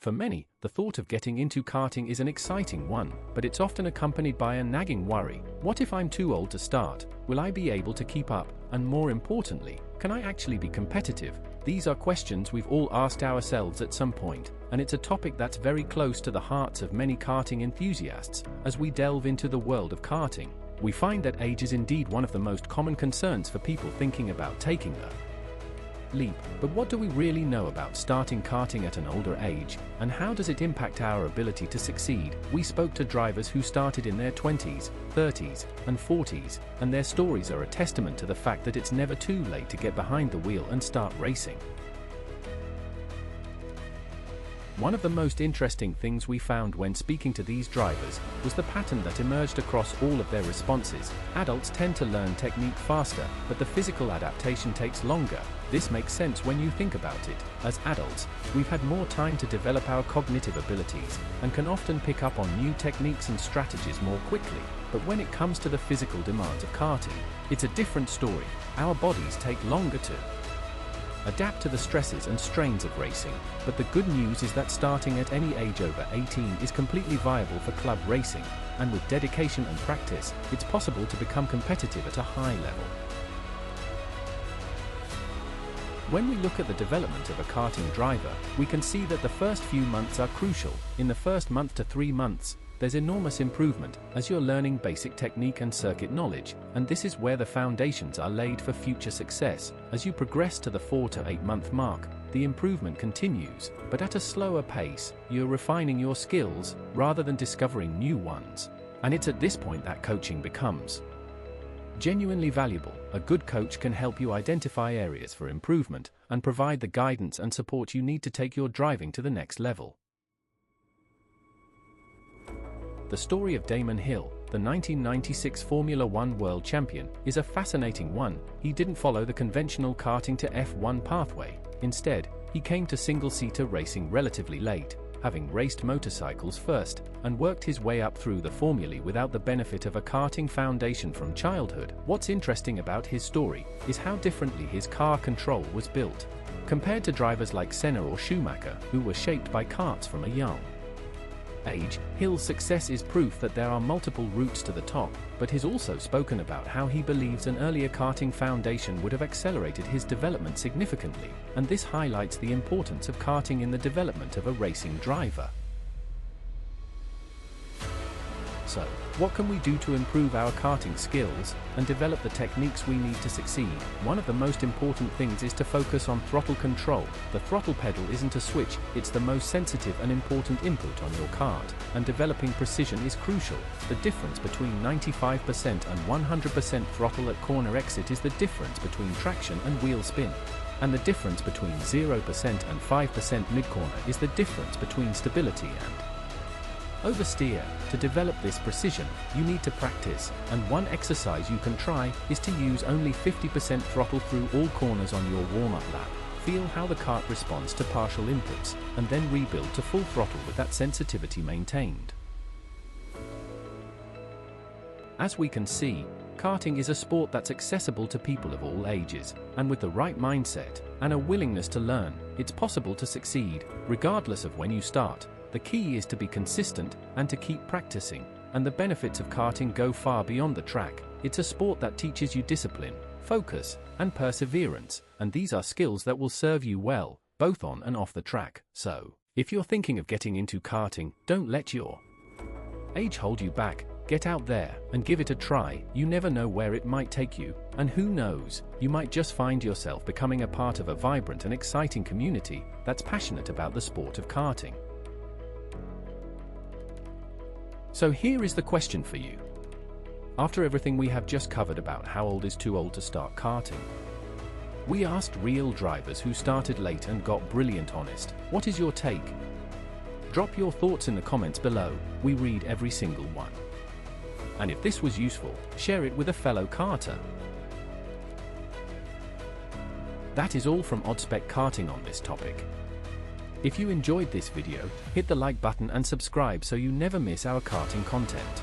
For many, the thought of getting into karting is an exciting one, but it's often accompanied by a nagging worry. What if I'm too old to start? Will I be able to keep up? And more importantly, can I actually be competitive? These are questions we've all asked ourselves at some point, and it's a topic that's very close to the hearts of many karting enthusiasts. As we delve into the world of karting, we find that age is indeed one of the most common concerns for people thinking about taking the leap. But what do we really know about starting karting at an older age, and how does it impact our ability to succeed? We spoke to drivers who started in their 20s, 30s, and 40s, and their stories are a testament to the fact that it's never too late to get behind the wheel and start racing. One of the most interesting things we found when speaking to these drivers was the pattern that emerged across all of their responses. Adults tend to learn technique faster, but the physical adaptation takes longer. This makes sense when you think about it. As adults, we've had more time to develop our cognitive abilities and can often pick up on new techniques and strategies more quickly. But when it comes to the physical demands of karting, it's a different story. Our bodies take longer to adapt to the stresses and strains of racing, but the good news is that starting at any age over 18 is completely viable for club racing, and with dedication and practice, it's possible to become competitive at a high level. When we look at the development of a karting driver, we can see that the first few months are crucial. In the first month to 3 months, there's enormous improvement as you're learning basic technique and circuit knowledge, and this is where the foundations are laid for future success. As you progress to the 4 to 8 month mark, the improvement continues, but at a slower pace. You're refining your skills rather than discovering new ones. And it's at this point that coaching becomes genuinely valuable. A good coach can help you identify areas for improvement and provide the guidance and support you need to take your driving to the next level. The story of Damon Hill, the 1996 Formula One world champion, is a fascinating one. He didn't follow the conventional karting to F1 pathway. Instead, he came to single-seater racing relatively late, having raced motorcycles first, and worked his way up through the formulae without the benefit of a karting foundation from childhood. What's interesting about his story is how differently his car control was built, compared to drivers like Senna or Schumacher, who were shaped by karts from a young age. Hill's success is proof that there are multiple routes to the top, but he's also spoken about how he believes an earlier karting foundation would have accelerated his development significantly, and this highlights the importance of karting in the development of a racing driver. So, what can we do to improve our karting skills and develop the techniques we need to succeed? One of the most important things is to focus on throttle control. The throttle pedal isn't a switch, it's the most sensitive and important input on your kart, and developing precision is crucial. The difference between 95% and 100% throttle at corner exit is the difference between traction and wheel spin. And the difference between 0% and 5% mid-corner is the difference between stability and oversteer. To develop this precision, you need to practice, and one exercise you can try is to use only 50% throttle through all corners on your warm-up lap. Feel how the kart responds to partial inputs, and then rebuild to full throttle with that sensitivity maintained. As we can see, karting is a sport that's accessible to people of all ages, and with the right mindset and a willingness to learn, it's possible to succeed, regardless of when you start. The key is to be consistent and to keep practicing, and the benefits of karting go far beyond the track. It's a sport that teaches you discipline, focus, and perseverance, and these are skills that will serve you well, both on and off the track. So, if you're thinking of getting into karting, don't let your age hold you back. Get out there and give it a try. You never know where it might take you, and who knows, you might just find yourself becoming a part of a vibrant and exciting community that's passionate about the sport of karting. So here is the question for you. After everything we have just covered about how old is too old to start karting, we asked real drivers who started late and got brilliant honest. What is your take? Drop your thoughts in the comments below. We read every single one. And if this was useful, share it with a fellow karter. That is all from OddSpec Karting on this topic. If you enjoyed this video, hit the like button and subscribe so you never miss our karting content.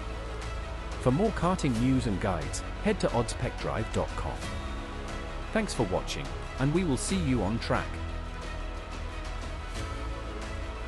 For more karting news and guides, head to oddspecdrive.com. Thanks for watching, and we will see you on track.